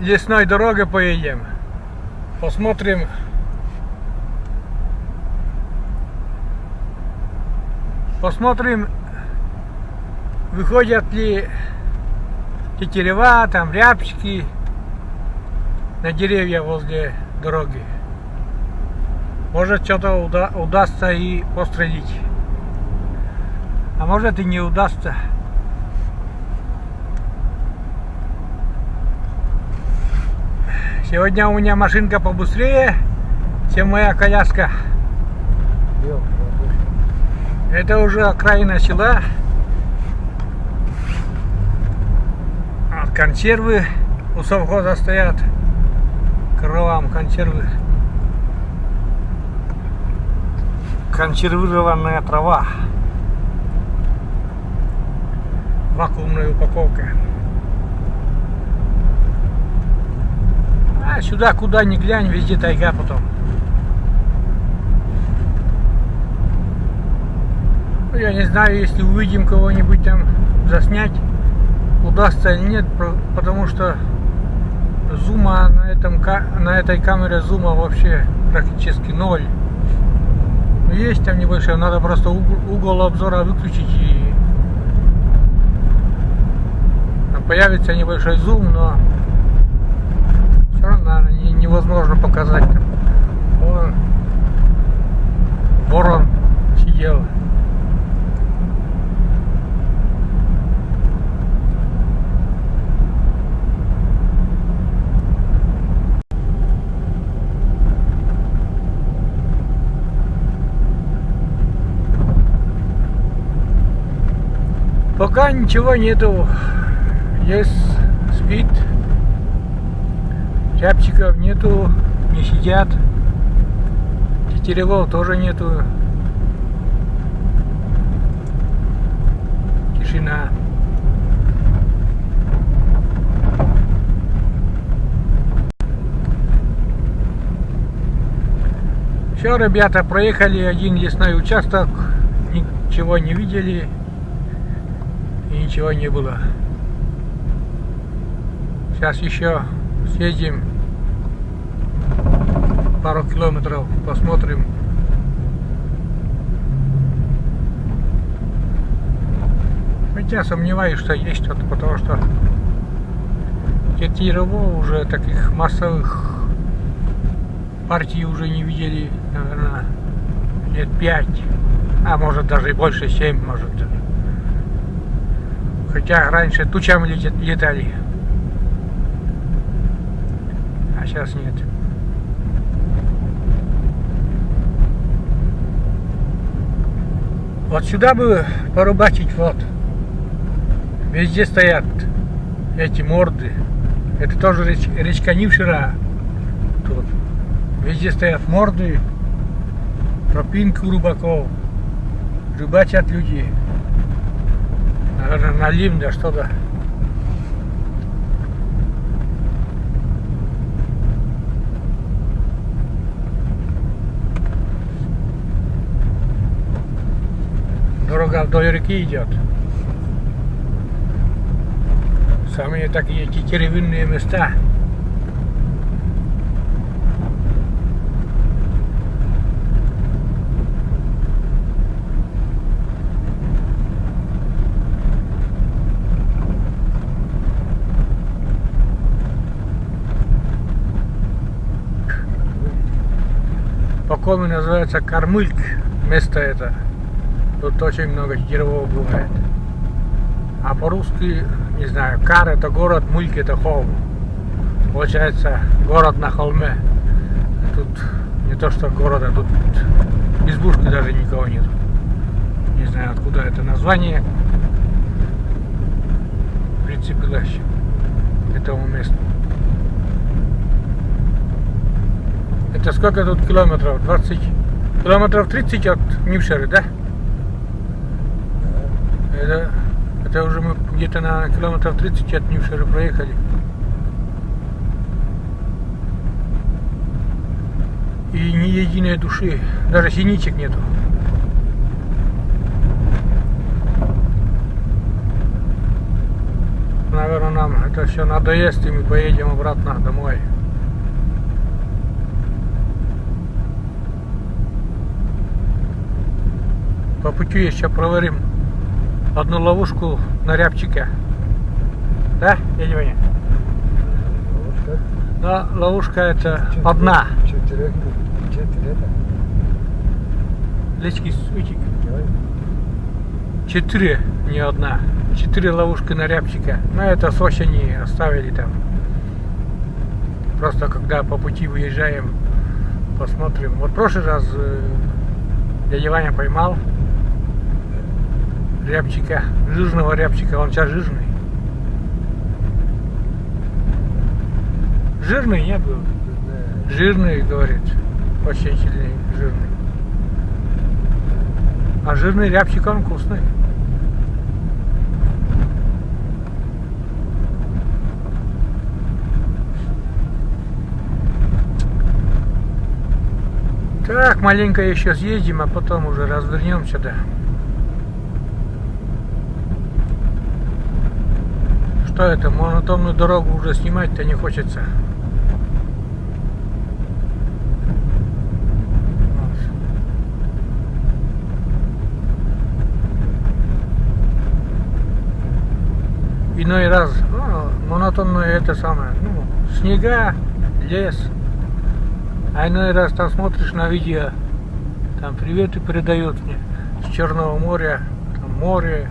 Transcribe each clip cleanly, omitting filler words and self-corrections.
лесной дорогой поедем. Посмотрим, выходят ли тетерева, там рябчики на деревья возле дороги. Может, что-то удастся и пострелить. А может и не удастся. Сегодня у меня машинка побыстрее, чем моя коляска. Это уже окраина села. Консервы у совхоза стоят. Коровам консервы. Консервированная трава. Вакуумная упаковка. А сюда куда ни глянь, везде тайга потом. Я не знаю, если увидим кого-нибудь там заснять, удастся или нет, потому что зума на этой камере зума вообще практически ноль. Есть там небольшой, надо просто угол обзора выключить, и там появится небольшой зум, но все равно невозможно показать. Вон ворон сидел. Пока ничего нету. Есть спит. Рябчиков нету, не сидят. Тетеревов тоже нету. Тишина. Все, ребята, проехали один лесной участок, ничего не видели и ничего не было. Сейчас еще съездим пару километров, посмотрим. Хотя сомневаюсь, что есть что-то, потому что тетеревов уже таких массовых партий уже не видели, наверное, лет 5, а может даже и больше, 7, может. Хотя раньше тучами летали, а сейчас нет. Вот сюда бы порыбачить, вот. Везде стоят эти морды. Это тоже речка Нившира. Тут. Везде стоят морды. Тропинка у рыбаков. Рыбачат люди. Наверное, налим, да что-то. Дорога вдоль реки идет. Самые такие тетеревинные места. По-коми называется Кармыльк, место это. Тут очень много тетеревов бывает. А по-русски, не знаю, Кар это город, Мульк это холм. Получается, город на холме. Тут не то что город, а тут избушки даже никого нет. Не знаю, откуда это название прицепилось к этому месту. Это сколько тут километров? 20 километров 30 от Нившеры, да? Это уже мы где-то на километров 30 от Нившеры проехали. И ни единой души, даже синичек нету. Наверное, нам это это все надоест, и мы поедем обратно домой. По пути еще проверим одну ловушку на рябчике. Да, дядя Ваня? Ловушка? Да, ловушка это одна. 4 Лечки сучек. 4, не одна. 4 ловушки на рябчика. Но это с осени оставили там. Просто когда по пути выезжаем, посмотрим. Вот в прошлый раз дядя Ваня поймал рябчика, жирного рябчика, он сейчас жирный. Жирный не был. Жирный, говорит. Очень сильный, жирный. А жирный рябчик, он вкусный. Так, маленько еще съездим, а потом уже развернемся, да. Что это, монотонную дорогу уже снимать-то не хочется. Иной раз, монотонное это самое, снега, лес. А иной раз там смотришь на видео, там приветы передают мне с Черного моря, там море,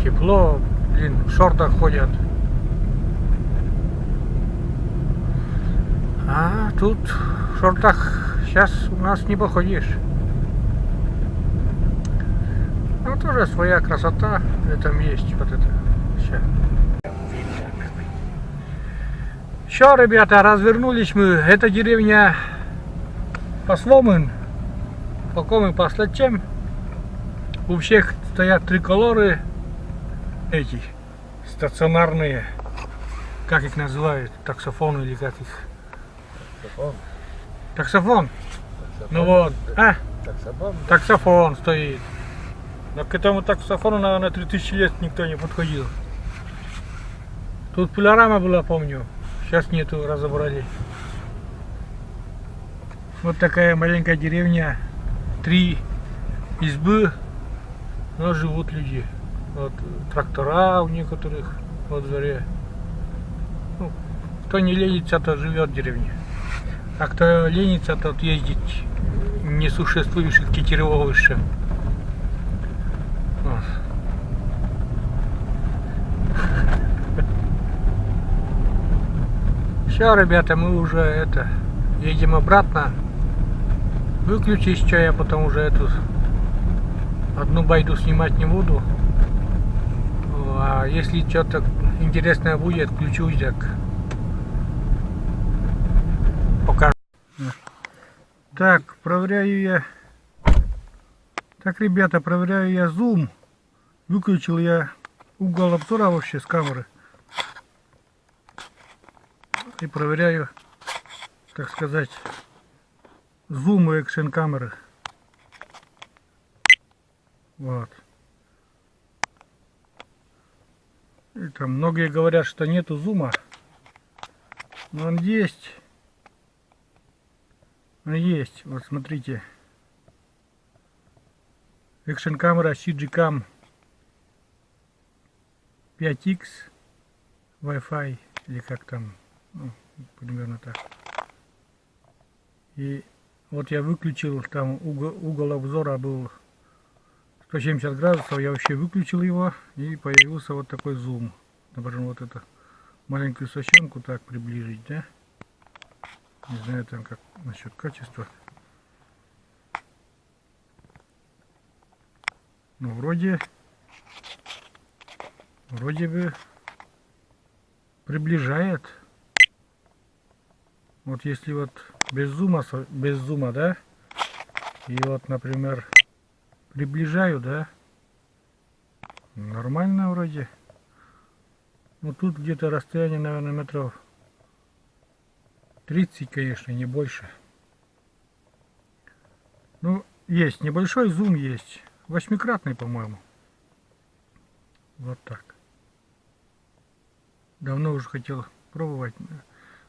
тепло, блин, в шортах ходят. А тут в шортах сейчас у нас не походишь. Ну тоже своя красота в этом есть, вот это. Все, ребята, развернулись мы. Это деревня Посломын. Пока мы послачем. У всех стоят триколоры. Эти стационарные. Как их называют? Таксофон или как их? Таксофон. Таксофон. Ну вот. Таксофон. Таксофон стоит. Но к этому таксофону, наверное, 3000 лет никто не подходил. Тут пилорама была, помню. Сейчас нету, разобрали. Вот такая маленькая деревня. 3 избы, но живут люди. Вот трактора у некоторых во дворе. Ну, кто не ленится, то живет в деревне. А кто ленится, тот ездит несуществующих тетеревовыше. Вот. Все, ребята, мы уже едем обратно. Выключись, что я потом уже эту одну байду снимать не буду. А если что-то интересное будет, включусь, так покажу. Так, проверяю я. Так, ребята, проверяю я зум. Выключил я угол обзора вообще с камеры. И проверяю, так сказать, зум и экшен камеры. Вот. И там многие говорят, что нету зума. Но он есть. Он есть. Вот смотрите. Экшен камера CGCam 5X Wi-Fi или как там. Ну, примерно так. И вот я выключил, там угол обзора был 170 градусов, я вообще выключил его, и появился вот такой зум. Например, вот эту маленькую сосенку так приближить, да? Не знаю там как насчет качества. Ну вроде бы приближает. Вот если вот без зума, да, и вот, например, приближаю, да, нормально вроде. Ну тут где-то расстояние, наверное, метров 30, конечно, не больше. Ну, есть небольшой зум, есть 8-кратный, по-моему. Вот так. Давно уже хотел пробовать.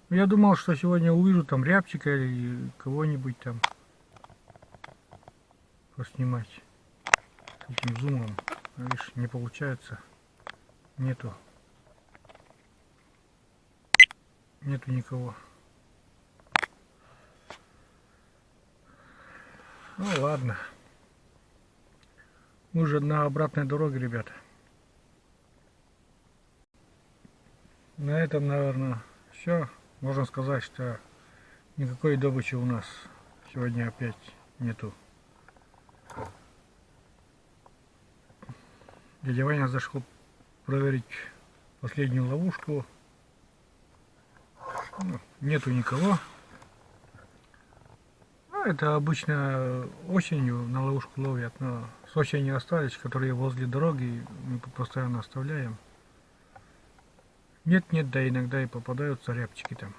Но я думал, что сегодня увижу там рябчика или кого-нибудь там поснимать с этим зумом. А видишь, не получается. Нету никого. Ну ладно. Мы уже на обратной дороге, ребята. На этом, наверное, все. Можно сказать, что никакой добычи у нас сегодня опять нету. Дядя Ваня зашел проверить последнюю ловушку. Ну, нету никого. Ну, это обычно осенью на ловушку ловят, но с осени остались, которые возле дороги, мы постоянно оставляем. Нет, да иногда и попадаются рябчики там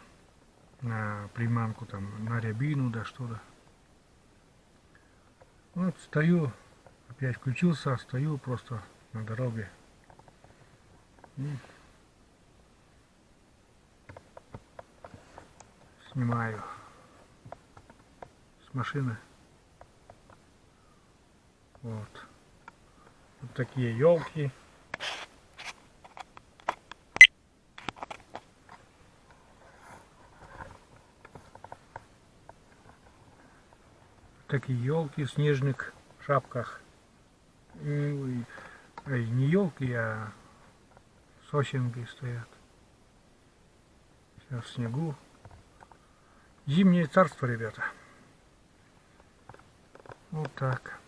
на приманку, там на рябину, да что-то. Вот стою, опять включился, стою просто на дороге. И снимаю с машины. Вот такие елки. Такие елки, снежник в шапках. Не елки, а сосенки стоят. Сейчас в снегу. Зимнее царство, ребята. Вот так.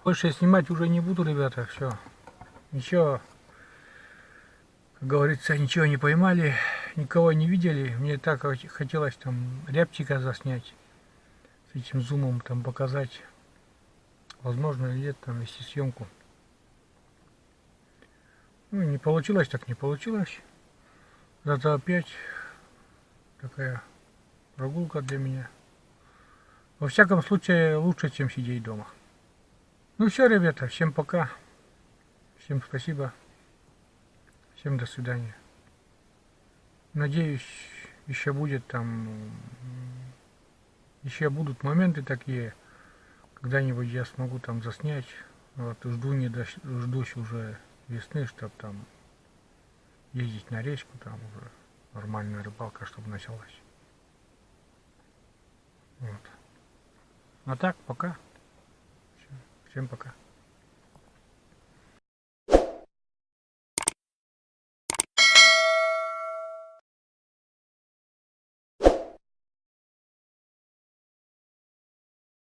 Больше я снимать уже не буду, ребята, все. Ничего, как говорится, ничего не поймали, никого не видели. Мне так хотелось там рябчика заснять, с этим зумом там показать. Возможно или нет, там вести съемку. Ну, не получилось, так не получилось. Зато опять такая прогулка для меня. Во всяком случае, лучше, чем сидеть дома. Ну все, ребята, всем пока. Всем спасибо. Всем до свидания. Надеюсь, еще будет там... Еще будут моменты такие, когда-нибудь я смогу там заснять. Вот ждусь уже весны, чтобы там ездить на речку, там уже нормальная рыбалка, чтобы началась. Вот. А так, пока. Всем пока.